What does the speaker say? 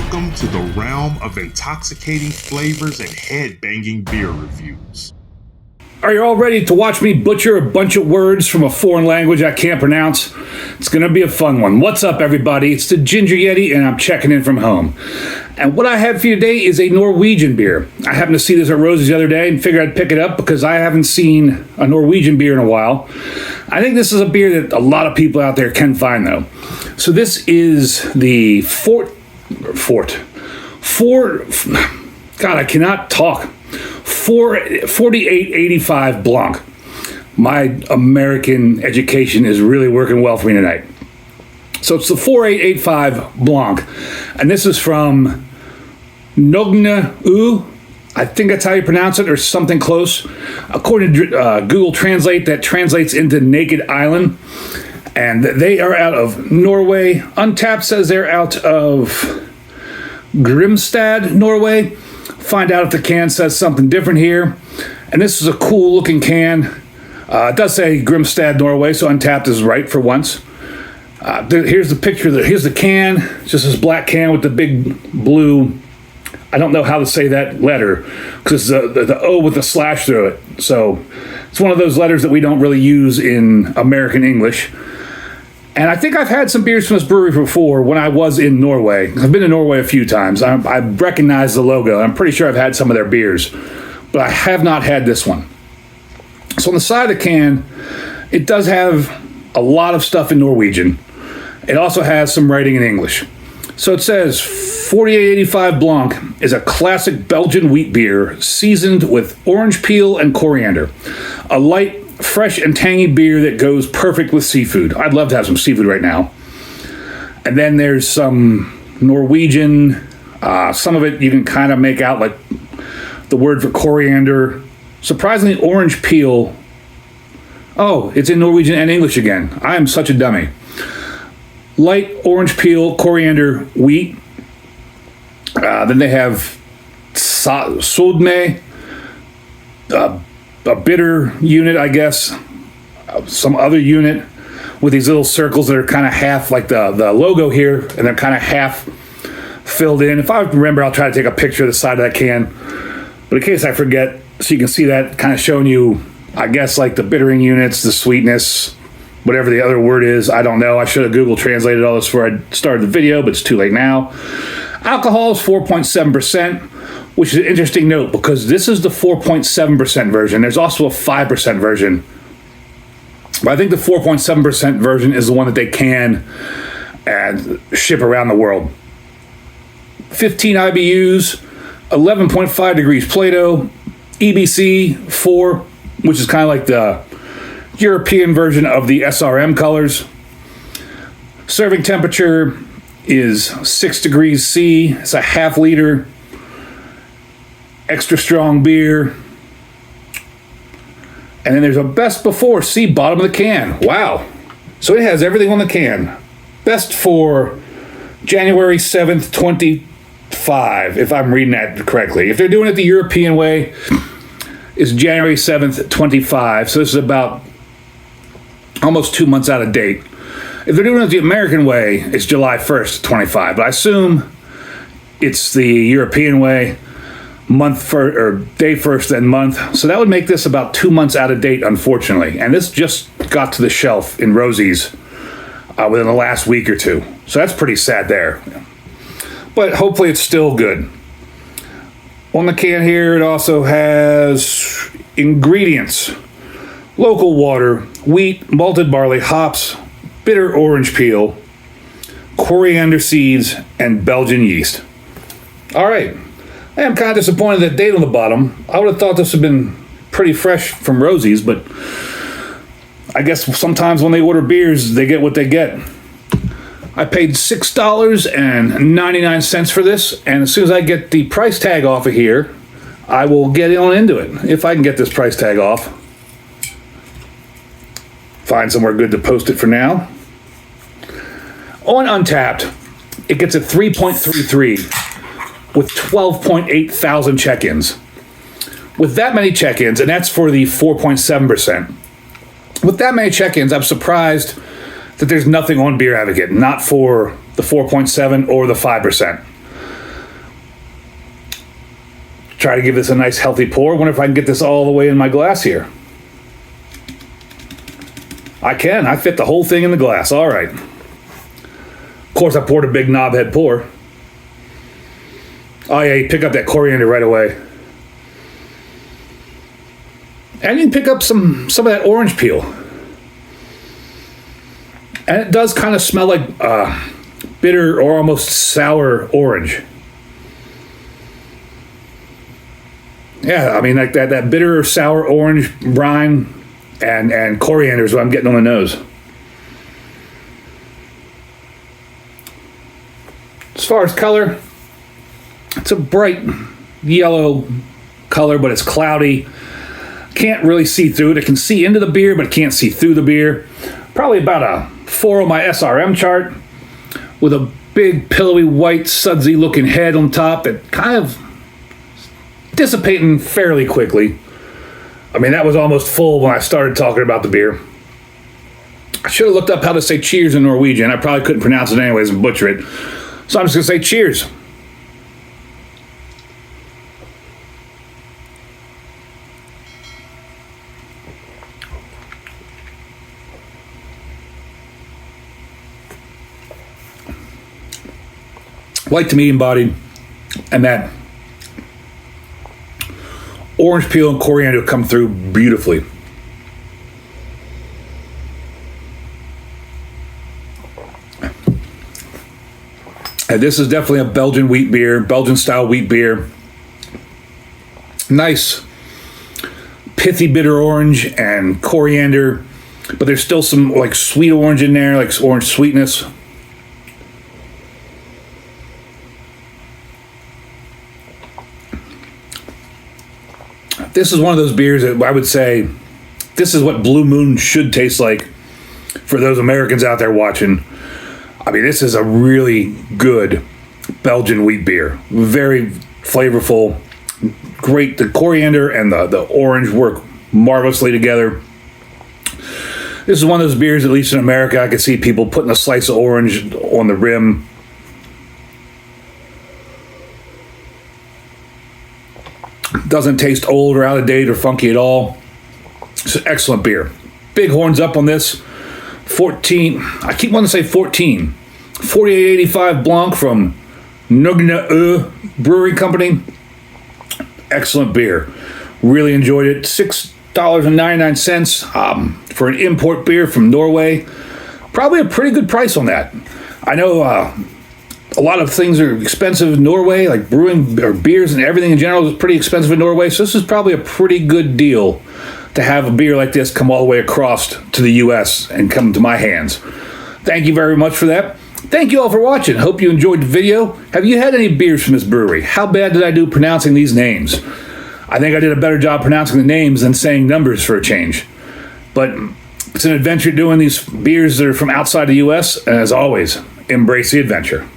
Welcome to the realm of intoxicating flavors and head-banging beer reviews. Are you all ready to watch me butcher a bunch of words from a foreign language I can't pronounce? It's going to be a fun one. What's up, everybody? It's the Ginger Yeti, and I'm checking in from home. And what I have for you today is a Norwegian beer. I happened to see this at Rozi's the other day and figured I'd pick it up because I haven't seen a Norwegian beer in a while. I think this is a beer that a lot of people out there can find, though. So this is the God, I cannot talk. 4885 Blanc. My American education is really working well for me tonight. So it's the 4885 Blanc. And this is from Nøgne Ø. I think that's how you pronounce it, or something close. According to Google Translate, that translates into Naked Island. And they are out of Norway. Untapped says they're out of Grimstad, Norway. Find out if the can says something different here. And this is a cool looking can. It does say Grimstad, Norway, so Untapped is right for once. Here's the picture. Here's the can. It's just this black can with the big blue, I don't know how to say that letter, because it's the O with the slash through it. So it's one of those letters that we don't really use in American English. And I think I've had some beers from this brewery before when I was in Norway. I've been to Norway a few times. I recognize the logo. I'm pretty sure I've had some of their beers, but I have not had this one. So on the side of the can, it does have a lot of stuff in Norwegian. It also has some writing in English. So it says 4885 Blanc is a classic Belgian wheat beer seasoned with orange peel and coriander. A light, fresh and tangy beer that goes perfect with seafood. I'd love to have some seafood right now. And then there's some Norwegian. Some of it you can kind of make out, like the word for coriander. Surprisingly, orange peel. Oh, it's in Norwegian and English again. I am such a dummy. Light orange peel, coriander, wheat. Then they have sodme, a bitter unit, I guess. Some other unit with these little circles that are kind of half, like the logo here, and they're kind of half filled in. If I remember, I'll try to take a picture of the side of that can. But in case I forget, so you can see that kind of showing you, I guess, like the bittering units, the sweetness, whatever the other word is. I don't know. I should have Google translated all this before I started the video, but it's too late now. Alcohol is 4.7%, which is an interesting note because this is the 4.7% version. There's also a 5% version. But I think the 4.7% version is the one that they can and ship around the world. 15 IBUs, 11.5 degrees Plato, EBC 4, which is kind of like the European version of the SRM colors. Serving temperature is 6 degrees C. It's a half liter. Extra strong beer. And then there's a best before. See, bottom of the can. Wow. So it has everything on the can. Best for January 7th, 25, if I'm reading that correctly. If they're doing it the European way, it's January 7th, 25. So this is about almost 2 months out of date. If they're doing it the American way, it's July 1st, 25. But I assume it's the European way, day first, then month. So that would make this about 2 months out of date, unfortunately. And this just got to the shelf in Rozi's within the last week or two. So that's pretty sad there. But hopefully it's still good. On the can here, it also has ingredients: local water, wheat, malted barley, hops, bitter orange peel, coriander seeds, and Belgian yeast. All right. I am kind of disappointed that date on the bottom. I would have thought this would have been pretty fresh from Rozi's, but I guess sometimes when they order beers, they get what they get. I paid $6.99 for this, and as soon as I get the price tag off of here, I will get on into it, if I can get this price tag off. Find somewhere good to post it for now. On Untapped, it gets a 3.33 with 12.8 thousand check-ins. With that many check-ins, and that's for the 4.7%, with that many check-ins, I'm surprised that there's nothing on Beer Advocate, not for the 4.7 or the 5%. try to give this a nice healthy pour. I wonder if I can get this all the way in my glass here. I can. I fit the whole thing in the glass. All right. Of course, I poured a big knobhead pour. Oh yeah, you pick up that coriander right away. And you can pick up some of that orange peel. And it does kind of smell like bitter or almost sour orange. Yeah, I mean, like that bitter or sour orange brine and coriander is what I'm getting on the nose. As far as color, it's a bright yellow color, but it's cloudy. Can't really see through it. It can see into the beer, but it can't see through the beer. Probably about a 4 on my SRM chart, with a big pillowy white sudsy looking head on top that kind of dissipating fairly quickly. I mean, that was almost full when I started talking about the beer. I should have looked up how to say cheers in Norwegian. I probably couldn't pronounce it anyways and butcher it. So I'm just going to say cheers. Light to medium bodied, and that orange peel and coriander come through beautifully. And this is definitely a Belgian wheat beer, Belgian style wheat beer. Nice pithy bitter orange and coriander, but there's still some like sweet orange in there, like orange sweetness. This is one of those beers that I would say this is what Blue Moon should taste like for those Americans out there watching. I mean, this is a really good Belgian wheat beer. Very flavorful. Great. The coriander and the orange work marvelously together. This is one of those beers, at least in America, I could see people putting a slice of orange on the rim. Doesn't taste old or out of date or funky at all. It's an excellent beer. Big horns up on this. 14, I keep wanting to say 14. 4885 Blanc from Nøgne Ø Brewery Company. Excellent beer. Really enjoyed it. $6.99 for an import beer from Norway. Probably a pretty good price on that. I know a lot of things are expensive in Norway, like brewing or beers and everything in general is pretty expensive in Norway. So this is probably a pretty good deal to have a beer like this come all the way across to the U.S. and come to my hands. Thank you very much for that. Thank you all for watching. Hope you enjoyed the video. Have you had any beers from this brewery? How bad did I do pronouncing these names? I think I did a better job pronouncing the names than saying numbers for a change. But it's an adventure doing these beers that are from outside the U.S. And as always, embrace the adventure.